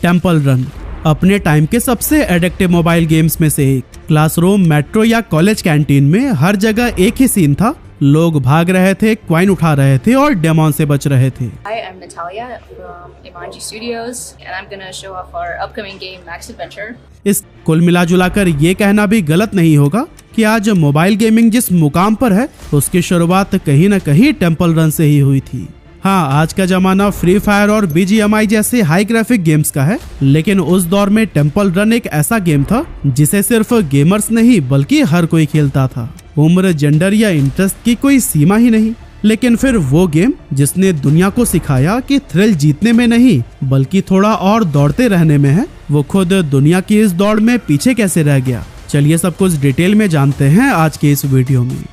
Temple run अपने time के सबसे एडिक्टिव मोबाइल गेम्स में से एक। क्लासरूम, मेट्रो या कॉलेज कैंटीन में हर जगह एक ही सीन था। लोग भाग रहे थे, कॉइन उठा रहे थे और डेमोन से बच रहे थे। Hi, I'm Natalia from Imanji Studios and I'm gonna show off our upcoming game Max Adventure. इस कुल मिला जुलाकर ये कहना भी गलत नहीं होगा कि आज मोबाइल गेमिंग जिस मुकाम पर है उसकी शुरुआत कहीं न कहीं टेम्पल रन से ही हुई थी। हाँ, आज का जमाना फ्री फायर और BGMI जैसे हाई ग्राफिक गेम्स का है, लेकिन उस दौर में टेम्पल रन एक ऐसा गेम था जिसे सिर्फ गेमर्स नहीं बल्कि हर कोई खेलता था। उम्र, जेंडर या इंटरेस्ट की कोई सीमा ही नहीं। लेकिन फिर वो गेम जिसने दुनिया को सिखाया कि थ्रिल जीतने में नहीं बल्कि थोड़ा और दौड़ते रहने में है, वो खुद दुनिया की इस दौड़ में पीछे कैसे रह गया। चलिए सब कुछ डिटेल में जानते हैं आज के इस वीडियो में।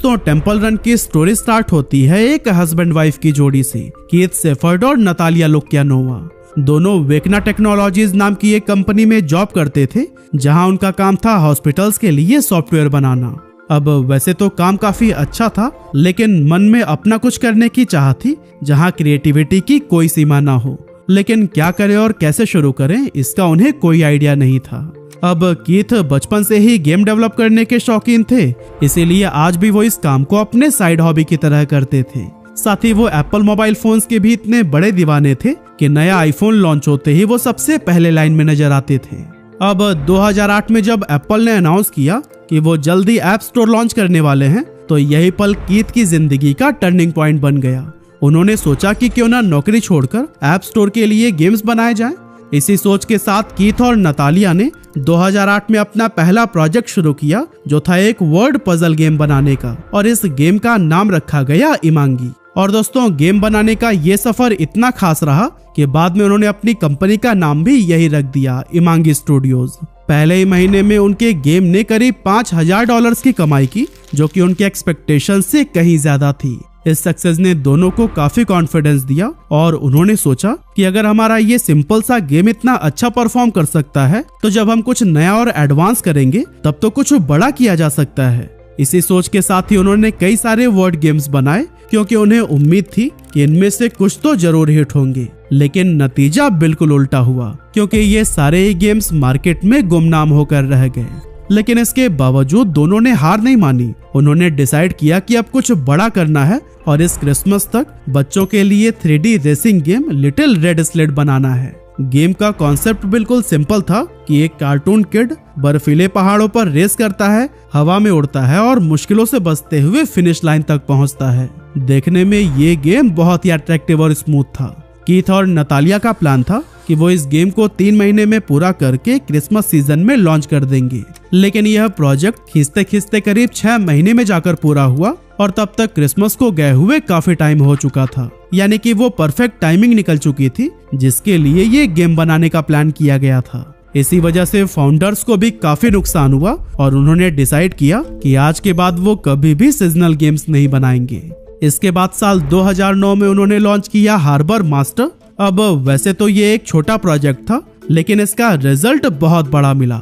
तो टेम्पल रन की स्टोरी स्टार्ट होती है एक हस्बैंड वाइफ की जोड़ी से, कीथ शेफर्ड और नतालिया लुकियानोवा। दोनों वेकना टेक्नोलॉजीज नाम की एक कंपनी में जॉब करते थे, जहां उनका काम था हॉस्पिटल्स के लिए सॉफ्टवेयर बनाना। अब वैसे तो काम काफी अच्छा था, लेकिन मन में अपना कुछ करने की चाह थी, जहां क्रिएटिविटी की कोई सीमा ना हो। लेकिन क्या करें और कैसे शुरू करें, इसका उन्हें कोई आइडिया नहीं था। अब कीथ बचपन से ही गेम डेवलप करने के शौकीन थे, इसीलिए आज भी वो इस काम को अपने साइड हॉबी की तरह करते थे। साथ ही वो एप्पल मोबाइल फोन्स के भी इतने बड़े दीवाने थे कि नया आईफोन लॉन्च होते ही वो सबसे पहले लाइन में नजर आते थे। अब 2008 में जब एप्पल ने अनाउंस किया कि वो जल्दी ऐप स्टोर लॉन्च करने वाले हैं, तो यही पल कीथ की जिंदगी का टर्निंग पॉइंट बन गया। उन्होंने सोचा कि क्यों ना नौकरी छोड़कर ऐप स्टोर के लिए गेम्स बनाए जाएं। इसी सोच के साथ कीथ और नतालिया ने 2008 में अपना पहला प्रोजेक्ट शुरू किया, जो था एक वर्ड पजल गेम बनाने का, और इस गेम का नाम रखा गया इमांगी। और दोस्तों, गेम बनाने का ये सफर इतना खास रहा कि बाद में उन्होंने अपनी कंपनी का नाम भी यही रख दिया, इमांगी स्टूडियोज। पहले ही महीने में उनके गेम ने करीब $5000 की कमाई की, जो कि उनके एक्सपेक्टेशन से कहीं ज्यादा थी। इस सक्सेस ने दोनों को काफी कॉन्फिडेंस दिया और उन्होंने सोचा कि अगर हमारा ये सिंपल सा गेम इतना अच्छा परफॉर्म कर सकता है, तो जब हम कुछ नया और एडवांस करेंगे तब तो कुछ बड़ा किया जा सकता है। इसी सोच के साथ ही उन्होंने कई सारे वर्ड गेम्स बनाए, क्योंकि उन्हें उम्मीद थी कि इनमें से कुछ तो जरूर हिट होंगे। लेकिन नतीजा बिल्कुल उल्टा हुआ, क्योंकि ये सारे ही गेम्स मार्केट में गुमनाम होकर रह गए। लेकिन इसके बावजूद दोनों ने हार नहीं मानी। उन्होंने डिसाइड किया कि अब कुछ बड़ा करना है और इस क्रिसमस तक बच्चों के लिए 3D racing game little red sled बनाना है। गेम का कॉन्सेप्ट बिल्कुल सिंपल था कि एक कार्टून किड बर्फीले पहाड़ों पर रेस करता है, हवा में उड़ता है और मुश्किलों से बचते हुए फिनिश लाइन तक पहुंचता है। देखने में ये गेम बहुत ही अट्रैक्टिव और स्मूथ था। कीथ और नतालिया का प्लान था कि वो इस गेम को 3 महीने में पूरा करके क्रिसमस सीजन में लॉन्च कर देंगे। लेकिन यह प्रोजेक्ट खींचते खींचते करीब 6 महीने में जाकर पूरा हुआ, और तब तक क्रिसमस को गए हुए काफी टाइम हो चुका था। यानी कि वो परफेक्ट टाइमिंग निकल चुकी थी जिसके लिए ये गेम बनाने का प्लान किया गया था। इसी वजह से फाउंडर्स को भी काफी नुकसान हुआ और उन्होंने डिसाइड किया कि आज के बाद वो कभी भी सीजनल गेम्स नहीं बनाएंगे। इसके बाद साल 2009 में उन्होंने लॉन्च किया हार्बर मास्टर। अब वैसे तो ये एक छोटा प्रोजेक्ट था, लेकिन इसका रिजल्ट बहुत बड़ा मिला,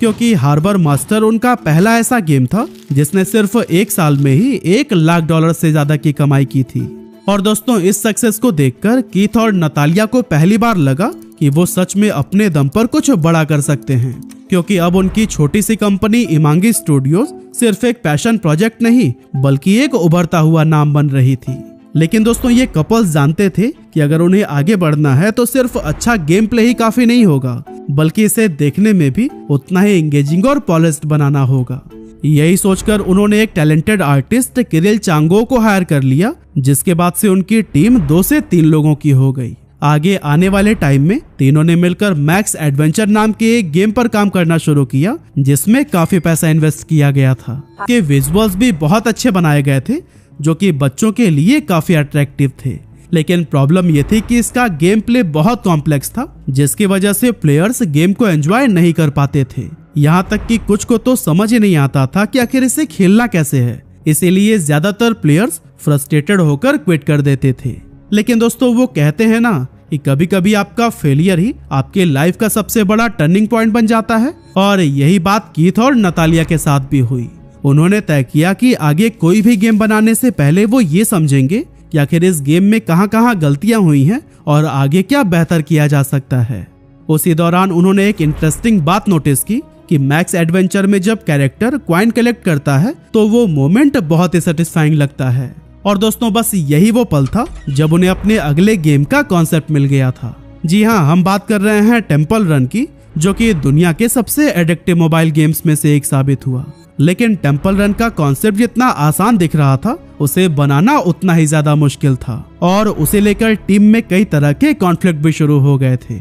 क्योंकि हार्बर मास्टर उनका पहला ऐसा गेम था जिसने सिर्फ 1 साल में ही $1 लाख से ज्यादा की कमाई की थी। और दोस्तों, इस सक्सेस को देखकर कीथ और नतालिया को पहली बार लगा कि वो सच में अपने दम पर कुछ बड़ा कर सकते हैं, क्योंकि अब उनकी छोटी सी कंपनी इमांगी स्टूडियोज सिर्फ एक पैशन प्रोजेक्ट नहीं बल्कि एक उभरता हुआ नाम बन रही थी। लेकिन दोस्तों, ये कपल्स जानते थे कि अगर उन्हें आगे बढ़ना है तो सिर्फ अच्छा गेम प्ले ही काफी नहीं होगा, बल्कि इसे देखने में भी उतना ही एंगेजिंग और पॉलिश्ड बनाना होगा। यही सोचकर उन्होंने एक टैलेंटेड आर्टिस्ट किरिल चांगो को हायर कर लिया, जिसके बाद से उनकी टीम 2 से 3 लोगों की हो गई। आगे आने वाले टाइम में तीनों ने मिलकर मैक्स एडवेंचर नाम के एक गेम पर काम करना शुरू किया, जिसमें काफी पैसा इन्वेस्ट किया गया था। के विजुअल्स भी बहुत अच्छे बनाए गए थे, जो कि बच्चों के लिए काफी अट्रैक्टिव थे। लेकिन प्रॉब्लम ये थी कि इसका गेम प्ले बहुत कॉम्प्लेक्स था, जिसकी वजह से प्लेयर्स गेम को एंजॉय नहीं कर पाते थे। यहाँ तक कि कुछ को तो समझ ही नहीं आता था कि आखिर इसे खेलना कैसे है। इसीलिए ज्यादातर प्लेयर्स फ्रस्ट्रेटेड होकर क्विट कर देते थे। लेकिन दोस्तों, वो कहते हैं ना कि कभी कभी आपका फेलियर ही आपके लाइफ का सबसे बड़ा टर्निंग पॉइंट बन जाता है, और यही बात कीथ और नतालिया के साथ भी हुई। उन्होंने तय किया कि आगे कोई भी गेम बनाने से पहले वो ये समझेंगे कि आखिर इस गेम में कहां-कहां गलतियां हुई हैं और आगे क्या बेहतर किया जा सकता है। उसी दौरान उन्होंने एक इंटरेस्टिंग बात नोटिस की कि मैक्स एडवेंचर में जब कैरेक्टर कॉइन कलेक्ट करता है तो वो मोमेंट बहुत ही सेटिस्फाइंग लगता है। और दोस्तों बस यही वो पल था जब उन्हें अपने अगले गेम का कॉन्सेप्ट मिल गया था। जी हाँ, हम बात कर रहे हैं टेम्पल रन की, जो कि दुनिया के सबसे एडिक्टिव मोबाइल गेम्स में से एक साबित हुआ। लेकिन टेम्पल रन का कॉन्सेप्ट जितना आसान दिख रहा था, उसे बनाना उतना ही ज्यादा मुश्किल था और उसे लेकर टीम में कई तरह के कॉन्फ्लिक्ट भी शुरू हो गए थे।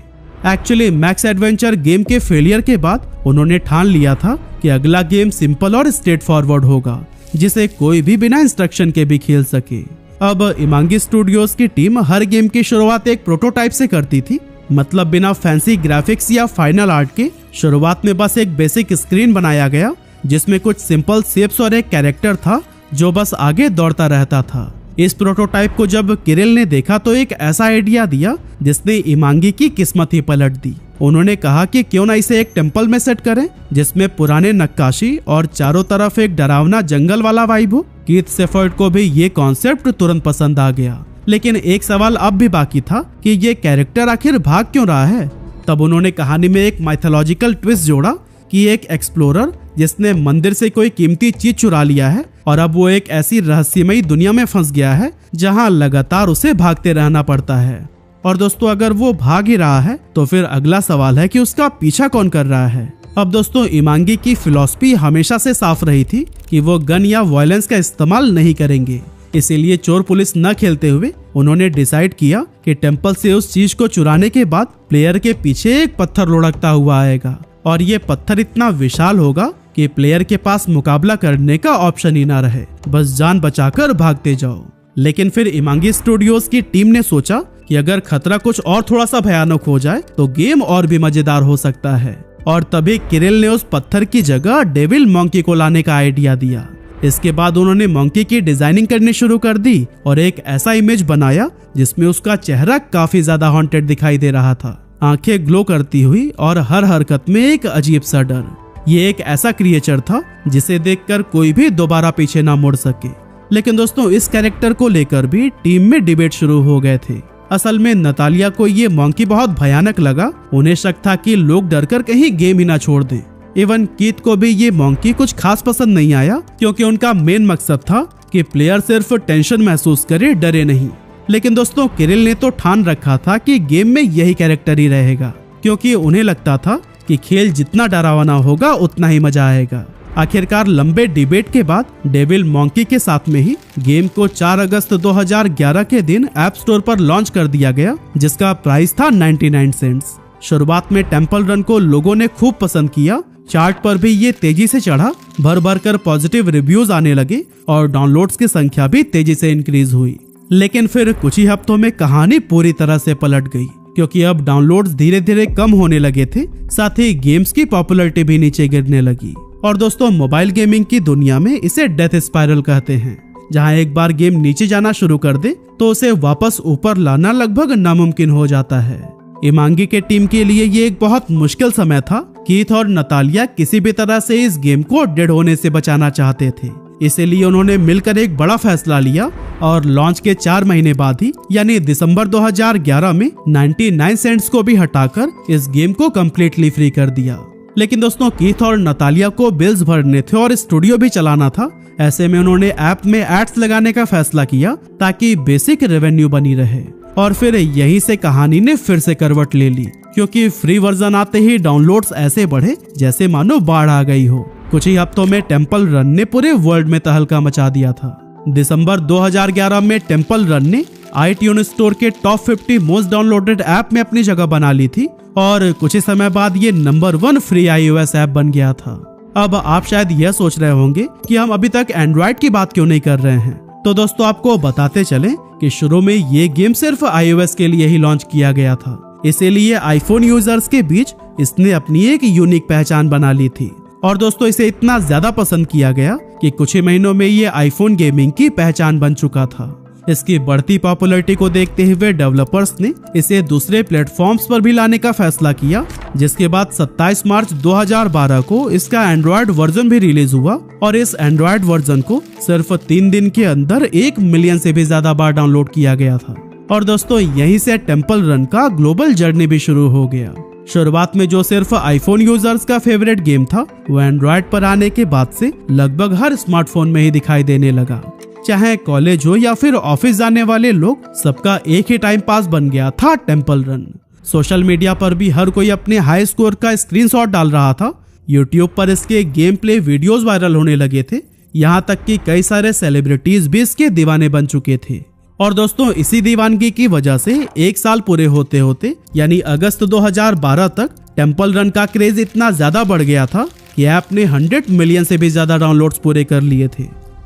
एक्चुअली मैक्स एडवेंचर गेम के फेलियर के बाद उन्होंने ठान लिया था कि अगला गेम सिंपल और स्ट्रेट फॉरवर्ड होगा, जिसे कोई भी बिना इंस्ट्रक्शन के भी खेल सके। अब इमांगी स्टूडियोज की टीम हर गेम की शुरुआत एक प्रोटोटाइप से करती थी, मतलब बिना फैंसी ग्राफिक्स या फाइनल आर्ट के। शुरुआत में बस एक बेसिक स्क्रीन बनाया गया जिसमें कुछ सिंपल शेप्स और एक कैरेक्टर था जो बस आगे दौड़ता रहता था। इस प्रोटोटाइप को जब किरिल ने देखा तो एक ऐसा आइडिया दिया जिसने इमांगी की किस्मत ही पलट दी। उन्होंने कहा कि क्यों ना इसे एक टेम्पल में सेट करें जिसमें पुराने नक्काशी और चारों तरफ एक डरावना जंगल वाला वाइब हो। कीथ शेफर्ड को भी ये कॉन्सेप्ट तुरंत पसंद आ गया, लेकिन एक सवाल अब भी बाकी था कि ये कैरेक्टर आखिर भाग क्यों रहा है। तब उन्होंने कहानी में एक माइथोलॉजिकल ट्विस्ट जोड़ा कि एक एक्सप्लोरर जिसने मंदिर से कोई कीमती चीज चुरा लिया है और अब वो एक ऐसी रहस्यमयी दुनिया में फंस गया है जहां लगातार उसे भागते रहना पड़ता है। और दोस्तों अगर वो भाग ही रहा है तो फिर अगला सवाल है कि उसका पीछा कौन कर रहा है। अब दोस्तों इमांगी की फिलॉसफी हमेशा से साफ रही थी कि वो गन या वायलेंस का इस्तेमाल नहीं करेंगे। इसीलिए चोर पुलिस न खेलते हुए उन्होंने डिसाइड किया कि टेम्पल से उस चीज को चुराने के बाद प्लेयर के पीछे एक पत्थर लुढ़कता हुआ आएगा और ये पत्थर इतना विशाल होगा कि प्लेयर के पास मुकाबला करने का ऑप्शन ही ना रहे, बस जान बचाकर भागते जाओ। लेकिन फिर इमांगी स्टूडियोज की टीम ने सोचा कि अगर खतरा कुछ और थोड़ा सा भयानक हो जाए तो गेम और भी मजेदार हो सकता है। और तभी किरिल ने उस पत्थर की जगह डेविल मंकी को लाने का आइडिया दिया। इसके बाद उन्होंने मंकी की डिजाइनिंग करनी शुरू कर दी और एक ऐसा इमेज बनाया जिसमें उसका चेहरा काफी ज्यादा हॉन्टेड दिखाई दे रहा था, आंखें ग्लो करती हुई और हर हरकत में एक अजीब सा डर। ये एक ऐसा क्रिएचर था जिसे देखकर कोई भी दोबारा पीछे ना मुड़ सके। लेकिन दोस्तों इस कैरेक्टर को लेकर भी टीम में डिबेट शुरू हो गए थे। असल में नतालिया को ये मंकी बहुत भयानक लगा। उन्हें शक था कि लोग डरकर कहीं गेम ही ना छोड़ दें। इवन कीथ को भी ये मंकी कुछ खास पसंद नहीं आया, क्योंकि उनका मेन मकसद था कि प्लेयर सिर्फ टेंशन महसूस करे, डरे नहीं। लेकिन दोस्तों किरिल ने तो ठान रखा था कि गेम में यही कैरेक्टर ही रहेगा, क्योंकि उन्हें लगता था कि खेल जितना डरावना होगा उतना ही मजा आएगा। आखिरकार लंबे डिबेट के बाद डेविल मंकी के साथ में ही गेम को 4 अगस्त 2011 के दिन ऐप स्टोर पर लॉन्च कर दिया गया, जिसका प्राइस था 99 सेंट्स। शुरुआत में टेम्पल रन को लोगों ने खूब पसंद किया। चार्ट पर भी ये तेजी से चढ़ा, भर भर कर पॉजिटिव रिव्यूज आने लगे और डाउनलोड्स की संख्या भी तेजी से इंक्रीज हुई। लेकिन फिर कुछ ही हफ्तों में कहानी पूरी तरह से पलट गई, क्योंकि अब डाउनलोड्स धीरे धीरे कम होने लगे थे, साथ ही गेम्स की पॉपुलैरिटी भी नीचे गिरने लगी। और दोस्तों मोबाइल गेमिंग की दुनिया में इसे डेथ स्पाइरल कहते हैं, जहां एक बार गेम नीचे जाना शुरू कर दे तो उसे वापस ऊपर लाना लगभग नामुमकिन हो जाता है। इमांगी के टीम के लिए ये एक बहुत मुश्किल समय था। कीथ और नतालिया किसी भी तरह से इस गेम को डेड होने से बचाना चाहते थे, इसीलिए उन्होंने मिलकर एक बड़ा फैसला लिया और लॉन्च के 4 महीने बाद ही यानी दिसंबर 2011 में 99 सेंट्स को भी हटाकर इस गेम को कम्प्लीटली फ्री कर दिया। लेकिन दोस्तों कीथ और नतालिया को बिल्स भरने थे और स्टूडियो भी चलाना था। ऐसे में उन्होंने ऐप में एड्स लगाने का फैसला किया ताकि बेसिक रेवेन्यू बनी रहे। और फिर यहीं से कहानी ने फिर से करवट ले ली, क्योंकि फ्री वर्जन आते ही डाउनलोड्स ऐसे बढ़े जैसे मानो बाढ़ आ गई हो। कुछ ही हफ्तों में टेम्पल रन ने पूरे वर्ल्ड में तहलका मचा दिया था। दिसंबर 2011 में टेम्पल रन ने iTunes स्टोर के टॉप 50 मोस्ट डाउनलोडेड ऐप में अपनी जगह बना ली थी और कुछ ही समय बाद ये नंबर 1 फ्री iOS ऐप बन गया था। अब आप शायद यह सोच रहे होंगे कि हम अभी तक एंड्रॉइड की बात क्यों नहीं कर रहे हैं। तो दोस्तों आपको बताते चलें कि शुरू में ये गेम सिर्फ iOS के लिए ही लॉन्च किया गया था, इसीलिए आईफोन यूजर्स के बीच इसने अपनी एक यूनिक पहचान बना ली थी। और दोस्तों इसे इतना ज्यादा पसंद किया गया कि कुछ ही महीनों में ये आईफोन गेमिंग की पहचान बन चुका था। इसकी बढ़ती पॉपुलैरिटी को देखते हुए डेवलपर्स ने इसे दूसरे प्लेटफॉर्म्स पर भी लाने का फैसला किया, जिसके बाद 27 मार्च 2012 को इसका एंड्रॉयड वर्जन भी रिलीज हुआ और इस एंड्रॉयड वर्जन को सिर्फ 3 दिन के अंदर 1 मिलियन से भी ज्यादा बार डाउनलोड किया गया था। और दोस्तों यहीं से टेम्पल रन का ग्लोबल जर्नी भी शुरू हो गया। शुरुआत में जो सिर्फ आईफोन यूजर्स का फेवरेट गेम था, वो एंड्रॉयड पर आने के बाद से लगभग हर स्मार्टफोन में ही दिखाई देने लगा। चाहे कॉलेज हो या फिर ऑफिस जाने वाले लोग, सबका एक ही टाइम पास बन गया था टेंपल रन। सोशल मीडिया पर भी हर कोई अपने हाई स्कोर का स्क्रीनशॉट डाल रहा था। यूट्यूब पर इसके गेम प्ले वीडियोस वायरल होने लगे थे। यहाँ तक कि कई सारे सेलिब्रिटीज भी इसके दीवाने बन चुके थे। और दोस्तों, इसी दीवानगी की वजह से एक साल पूरे होते होते यानी अगस्त 2012 तक टेंपल रन का क्रेज इतना ज्यादा बढ़ गया था कि ऐप ने 100 मिलियन से भी ज्यादा डाउनलोड्स पूरे कर लिए थे।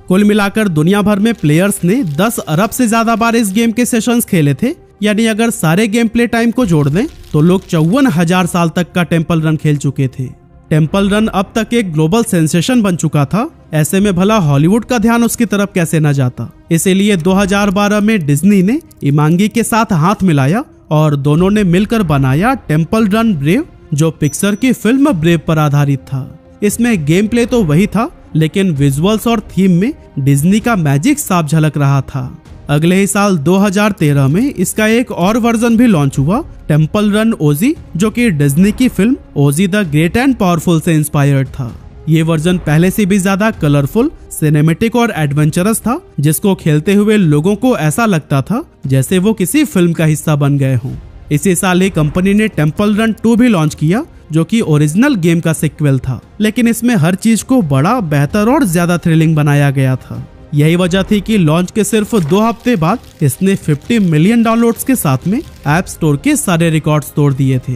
कुल मिलाकर दुनिया भर में प्लेयर्स ने 10 अरब से ज्यादा बार इस गेम के सेशंस खेले थे। यानी अगर सारे गेम प्ले टाइम को जोड़ दें तो लोग 54,000 साल तक का टेंपल रन खेल चुके थे। टेंपल रन अब तक एक ग्लोबल सेंसेशन बन चुका था। ऐसे में भला हॉलीवुड का ध्यान उसकी तरफ कैसे न जाता। इसीलिए 2012 में डिज्नी ने इमांगी के साथ हाथ मिलाया और दोनों ने मिलकर बनाया टेंपल रन ब्रेव, जो पिक्सर की फिल्म ब्रेव पर आधारित था। इसमें गेम प्ले तो वही था, लेकिन विजुअल्स और थीम में डिज्नी का मैजिक साफ झलक रहा था। अगले ही साल 2013 में इसका एक और वर्जन भी लॉन्च हुआ, टेंपल रन ओजी, जो कि डिज्नी की film OG the great and powerful से इंस्पायर्ड था। ये वर्जन पहले से भी ज्यादा कलरफुल, सिनेमेटिक और एडवेंचरस था, जिसको खेलते हुए लोगों को ऐसा लगता था जैसे वो किसी फिल्म का हिस्सा बन गए हों। इसी साल ही कंपनी ने टेंपल रन 2 भी लॉन्च किया, जो कि ओरिजिनल गेम का सिक्वल था, लेकिन इसमें हर चीज को बड़ा, बेहतर और ज्यादा थ्रिलिंग बनाया गया था। यही वजह थी कि लॉन्च के सिर्फ 2 हफ्ते बाद इसने 50 मिलियन डाउनलोड्स के साथ में ऐप स्टोर के सारे रिकॉर्ड्स तोड़ दिए थे।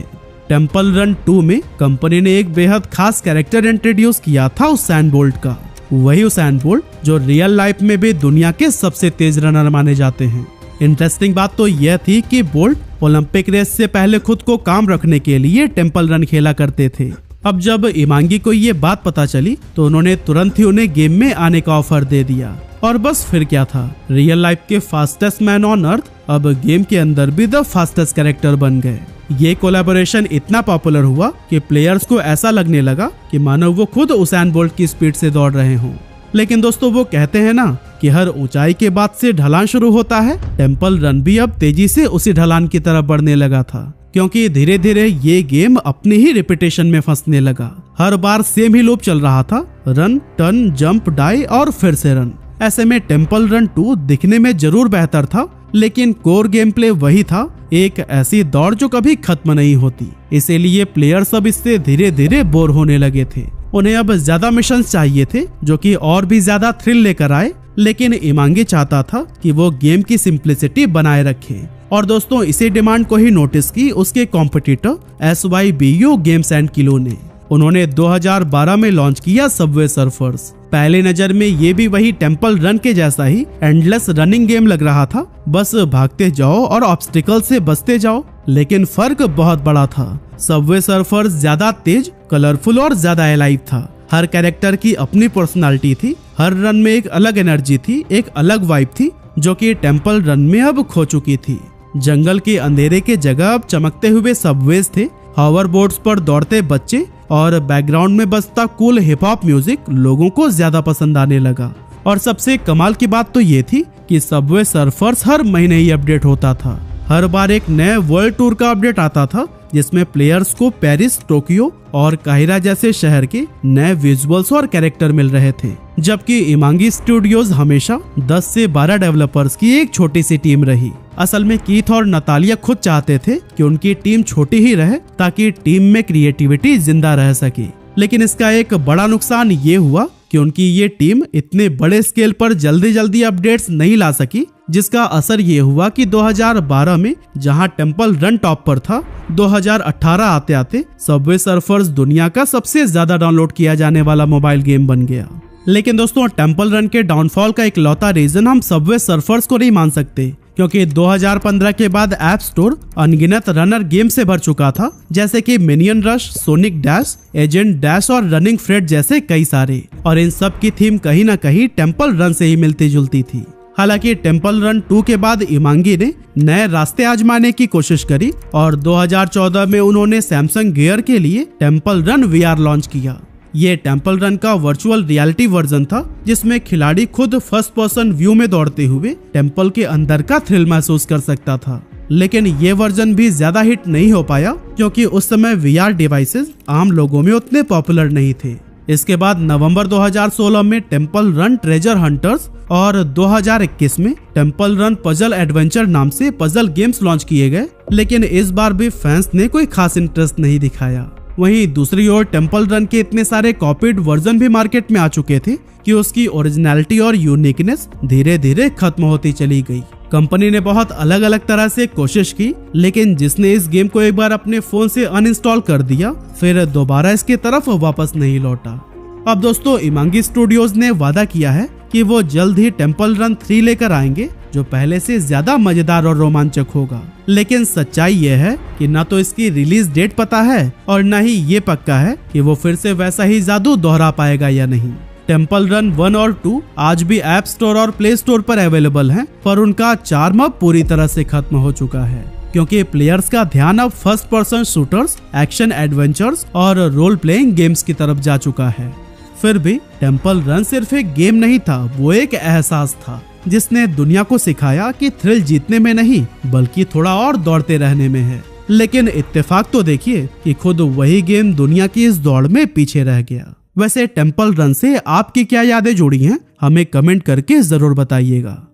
टेंपल रन 2 में कंपनी ने एक बेहद खास कैरेक्टर इंट्रोड्यूस किया था, उसेन बोल्ट का। वही उसेन बोल्ट जो रियल लाइफ में भी दुनिया के सबसे तेज रनर माने जाते हैं। इंटरेस्टिंग बात तो यह थी कि बोल्ट ओलंपिक रेस से पहले खुद को काम रखने के लिए टेंपल रन खेला करते थे। अब जब इमांगी को ये बात पता चली तो उन्होंने तुरंत ही उन्हें गेम में आने का ऑफर दे दिया। और बस फिर क्या था, रियल लाइफ के फास्टेस्ट मैन ऑन अर्थ अब गेम के अंदर भी द फास्टेस्ट कैरेक्टर बन गए। ये कोलैबोरेशन इतना पॉपुलर हुआ कि प्लेयर्स को ऐसा लगने लगा कि मानो वो खुद उसेन बोल्ट की स्पीड से दौड़ रहे हों। लेकिन दोस्तों, वो कहते हैं ना कि हर ऊंचाई के बाद से ढलान शुरू होता है। टेंपल रन भी अब तेजी से उसी ढलान की तरफ बढ़ने लगा था, क्योंकि धीरे धीरे ये गेम अपनी ही रिपीटेशन में फंसने लगा। हर बार सेम ही लूप चल रहा था, रन, टर्न, जंप, डाई और फिर से रन। ऐसे में टेंपल रन 2 दिखने में जरूर बेहतर था, लेकिन कोर गेम प्ले वही था, एक ऐसी दौड़ जो कभी खत्म नहीं होती। इसीलिए प्लेयर्स अब इससे धीरे धीरे बोर होने लगे थे। उन्हें अब ज्यादा मिशंस चाहिए थे जो कि और भी ज्यादा थ्रिल लेकर आए, लेकिन इमांगी चाहता था कि वो गेम की सिंप्लिसिटी बनाए रखे। और दोस्तों, इसी डिमांड को ही नोटिस की उसके competitor SYBU games and kilo ने। उन्होंने 2012 में लॉन्च किया सबवे सर्फर्स। पहले नजर में ये भी वही टेंपल रन के जैसा ही एंडलेस रनिंग गेम लग रहा था, बस भागते जाओ और ऑब्स्टिकल से बचते जाओ। लेकिन फर्क बहुत बड़ा था। सबवे सर्फर्स ज्यादा तेज, कलरफुल और ज्यादा अलाइव था। हर कैरेक्टर की अपनी पर्सनालिटी थी, हर रन में एक अलग एनर्जी थी, एक अलग वाइब थी, जो कि टेंपल रन में अब खो चुकी थी। जंगल के अंधेरे के जगह अब चमकते हुए सबवेज थे, हॉवर बोर्ड्स पर दौड़ते बच्चे और बैकग्राउंड में बजता कूल हिप हॉप म्यूजिक लोगों को ज्यादा पसंद आने लगा। और सबसे कमाल की बात तो ये थी कि सबवे सर्फर्स हर महीने ही अपडेट होता था। हर बार एक नए वर्ल्ड टूर का अपडेट आता था, जिसमें प्लेयर्स को पेरिस, टोक्यो और काहिरा जैसे शहर के नए विजुअल्स और कैरेक्टर मिल रहे थे। जबकि इमांगी स्टूडियोज हमेशा 10 से 12 डेवलपर्स की एक छोटी सी टीम रही। असल में कीथ और नतालिया खुद चाहते थे कि उनकी टीम छोटी ही रहे, ताकि टीम में क्रिएटिविटी जिंदा रह सके। लेकिन इसका एक बड़ा नुकसान ये हुआ कि उनकी ये टीम इतने बड़े स्केल पर जल्दी जल्दी अपडेट्स नहीं ला सकी, जिसका असर ये हुआ कि 2012 में जहां टेंपल रन टॉप पर था, 2018 आते आते सबवे सर्फर्स दुनिया का सबसे ज्यादा डाउनलोड किया जाने वाला मोबाइल गेम बन गया। लेकिन दोस्तों, टेंपल रन के डाउनफॉल का इकलौता रीजन हम सबवे सर्फर्स को नहीं मान सकते, क्योंकि 2015 के बाद ऐप स्टोर अनगिनत रनर गेम से भर चुका था, जैसे कि minion rush, sonic dash, agent dash और रनिंग फ्रेड जैसे कई सारे। और इन सब की थीम कहीं ना कहीं टेंपल रन से ही मिलती जुलती थी। हालांकि टेंपल रन 2 के बाद इमांगी ने नए रास्ते आजमाने की कोशिश करी और 2014 में उन्होंने सैमसंग गियर के लिए टेंपल रन VR लॉन्च किया। ये टेंपल रन का वर्चुअल रियलिटी वर्जन था, जिसमें खिलाड़ी खुद फर्स्ट पर्सन व्यू में दौड़ते हुए टेंपल के अंदर का थ्रिल महसूस कर सकता था। लेकिन ये वर्जन भी ज्यादा हिट नहीं हो पाया क्योंकि उस समय VR डिवाइसेस आम लोगों में उतने पॉपुलर नहीं थे। इसके बाद नवंबर 2016 में टेम्पल रन ट्रेजर हंटर्स और 2021 में टेम्पल रन पजल एडवेंचर नाम से पजल गेम्स लॉन्च किए गए, लेकिन इस बार भी फैंस ने कोई खास इंटरेस्ट नहीं दिखाया। वहीं दूसरी ओर टेम्पल रन के इतने सारे कॉपीड वर्जन भी मार्केट में आ चुके थे कि उसकी ओरिजिनलिटी और यूनिकनेस धीरे धीरे खत्म होती चली गई। कंपनी ने बहुत अलग अलग तरह से कोशिश की, लेकिन जिसने इस गेम को एक बार अपने फोन से अनइंस्टॉल कर दिया फिर दोबारा इसकी तरफ वापस नहीं लौटा। अब दोस्तों इमांगी स्टूडियोज ने वादा किया है कि वो जल्द ही टेम्पल रन 3 लेकर आएंगे, जो पहले से ज्यादा मजेदार और रोमांचक होगा। लेकिन सच्चाई ये है कि ना तो इसकी रिलीज डेट पता है और न ही ये पक्का है कि वो फिर से वैसा ही जादू दोहरा पाएगा या नहीं। टेम्पल रन 1 और 2 आज भी ऐप स्टोर और प्ले स्टोर पर अवेलेबल हैं, पर उनका चार्म अब पूरी तरह से खत्म हो चुका है क्योंकि प्लेयर्स का ध्यान अब first person shooters, action adventures और रोल प्लेइंग गेम्स की तरफ जा चुका है। फिर भी टेम्पल रन सिर्फ एक गेम नहीं था, वो एक एहसास था जिसने दुनिया को सिखाया कि थ्रिल जीतने में नहीं बल्कि थोड़ा और दौड़ते रहने में है। लेकिन इत्तेफाक तो देखिए कि खुद वही गेम दुनिया की इस दौड़ में पीछे रह गया। वैसे टेम्पल रन से आपकी क्या यादें जुड़ी हैं, हमें कमेंट करके जरूर बताइएगा।